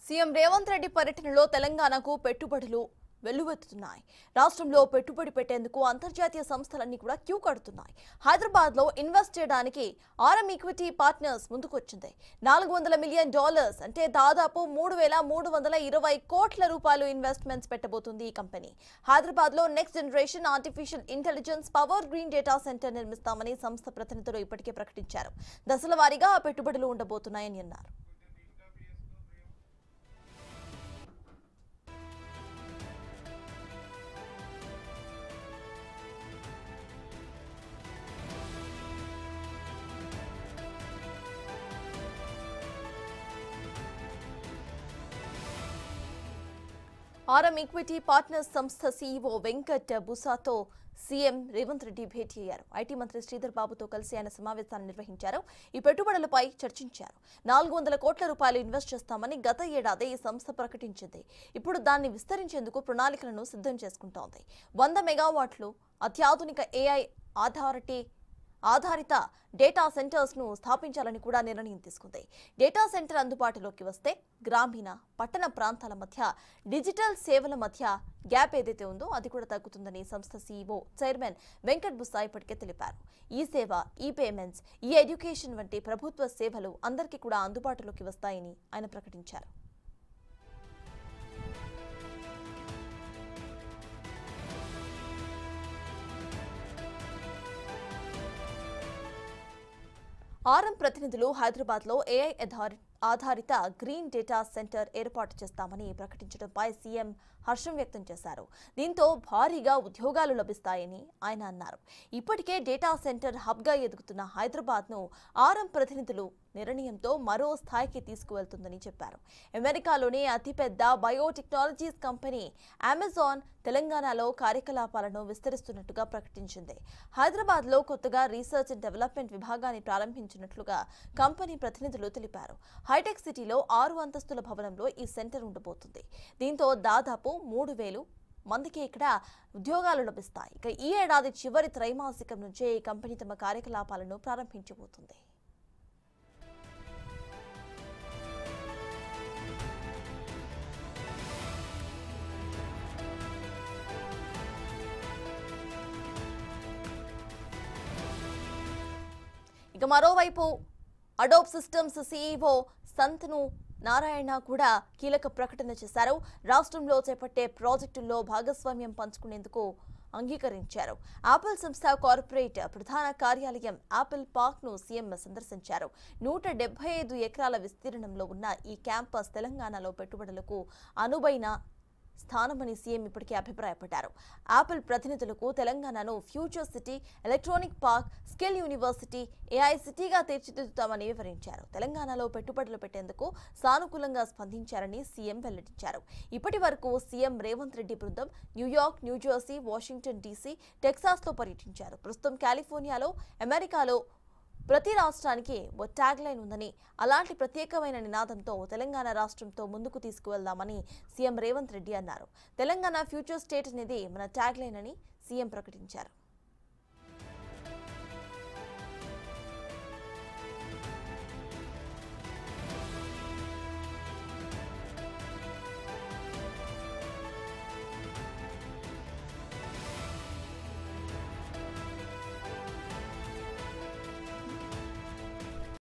CM Revanth Reddy పర్యటనలో తెలంగాణకు పెట్టుబడులు వెల్లువెత్తుతున్నాయి. రాష్ట్రంలో పెట్టుబడి పెట్టేందుకు అంతర్జాతీయ సంస్థలన్నీ కూడా క్యూ కడుతున్నాయి. హైదరాబాద్ లో ఇన్వెస్ట్ చేయడానికి ఆర్ఎం ఈక్విటీ పార్ట్నర్స్ ముందుకొచ్చింది. $400 మిలియన్ అంటే దాదాపు 3,320 కోట్ల రూపాయలు ఇన్వెస్ట్మెంట్స్ పెట్టబోతుంది ఈ కంపెనీ. హైదరాబాద్ లో next generation artificial intelligence power green data centre నిర్మిస్తామని సంస్థ ప్రతినిధులు ఇప్పటికే ప్రకటించారు. దశల వారీగా పెట్టుబడులు ఉండబోతున్నాయని అన్నారు. ఆర్ఎం ఈక్విటీ పార్ట్నర్స్ సంస్థ సీఈఓ వెంకట్ బుసాతో సీఎం రేవంత్ రెడ్డి భేటీ అయ్యారు. ఐటీ మంత్రి శ్రీధర్ బాబుతో కలిసి ఆయన సమావేశాన్ని నిర్వహించారు. ఈ పెట్టుబడులపై చర్చించారు. 400 కోట్ల రూపాయలు ఇన్వెస్ట్ చేస్తామని గత ఏడాది ఈ సంస్థ ప్రకటించింది. ఇప్పుడు దాన్ని విస్తరించేందుకు ప్రణాళికలను సిద్ధం చేసుకుంటోంది. 100 మెగావాట్లు అత్యాధునిక ఏఐ ఆధారిత డేటా సెంటర్స్ ను స్థాపించాలని కూడా నిర్ణయం తీసుకుంది. డేటా సెంటర్ అందుబాటులోకి వస్తే గ్రామీణ పట్టణ ప్రాంతాల మధ్య డిజిటల్ సేవల మధ్య గ్యాప్ ఏదైతే ఉందో అది కూడా తగ్గుతుందని సంస్థ సీఈఓ చైర్మన్ వెంకట్ బుస్సా ఇప్పటికే తెలిపారు. ఈ సేవ, ఈ పేమెంట్స్, ఈ ఎడ్యుకేషన్ వంటి ప్రభుత్వ సేవలు అందరికీ కూడా అందుబాటులోకి వస్తాయని ఆయన ప్రకటించారు. ఆర్ఎం ప్రతినిధులు హైదరాబాద్ లో ఏఐ ఆధారిత గ్రీన్ డేటా సెంటర్ ఏర్పాటు చేస్తామని ప్రకటించడంపై సీఎం హర్షం వ్యక్తం చేశారు. దీంతో భారీగా ఉద్యోగాలు లభిస్తాయని ఆయన అన్నారు. ఇప్పటికే డేటా సెంటర్ హబ్ గా ఎదుగుతున్న హైదరాబాద్ ను ఆర్ఎం ప్రతినిధులు నిర్ణయంతో మరో స్థాయికి తీసుకువెళ్తుందని చెప్పారు. అమెరికాలోని అతిపెద్ద బయోటెక్నాలజీస్ కంపెనీ అమెజాన్ తెలంగాణలో కార్యకలాపాలను విస్తరిస్తున్నట్టుగా ప్రకటించింది. హైదరాబాద్ లో కొత్తగా రీసెర్చ్ అండ్ డెవలప్మెంట్ విభాగాన్ని ప్రారంభించినట్లుగా కంపెనీ ప్రతినిధులు తెలిపారు. హైటెక్ సిటీలో 6 అంతస్తుల భవనంలో ఈ సెంటర్ ఉండబోతుంది. దీంతో దాదాపు 3,000 మందికి ఇక్కడ ఉద్యోగాలు లభిస్తాయి. ఇక ఈ ఏడాది చివరి త్రైమాసికం నుంచే ఈ కంపెనీ తమ కార్యకలాపాలను ప్రారంభించబోతుంది. ఇక మరోవైపు అడోబ్ సిస్టమ్స్ సీఈఓ సంతను నారాయణ కూడా కీలక ప్రకటన చేశారు. రాష్ట్రంలో చేపట్టే ప్రాజెక్టుల్లో భాగస్వామ్యం పంచుకునేందుకు అంగీకరించారు. యాపిల్ సంస్థ కార్పొరేట్ ప్రధాన కార్యాలయం యాపిల్ పార్క్ ను సీఎం సందర్శించారు. 175 ఎకరాల విస్తీర్ణంలో ఉన్న ఈ క్యాంపస్ తెలంగాణలో పెట్టుబడులకు అనువైన స్థానమని సీఎం ఇప్పటికే అభిప్రాయపడ్డారు. యాపిల్ ప్రతినిధులకు తెలంగాణను future city, electronic park, skill university, AI సిటీగా తీర్చిదిద్దుతామని వివరించారు. తెలంగాణలో పెట్టుబడులు పెట్టేందుకు సానుకూలంగా స్పందించారని సీఎం వెల్లడించారు. ఇప్పటి వరకు సీఎం రేవంత్ రెడ్డి బృందం New York, New Jersey, Washington DC, Texas లో పర్యటించారు. ప్రస్తుతం కాలిఫోర్నియాలో, అమెరికాలో ప్రతి రాష్ట్రానికి ఓ ట్యాగ్ లైన్ ఉందని, అలాంటి ప్రత్యేకమైన నినాదంతో తెలంగాణ రాష్ట్రంతో ముందుకు తీసుకువెళ్దామని సీఎం రేవంత్ రెడ్డి అన్నారు. తెలంగాణ ఫ్యూచర్ స్టేట్ అనేది మన ట్యాగ్ లైన్ అని సీఎం ప్రకటించారు.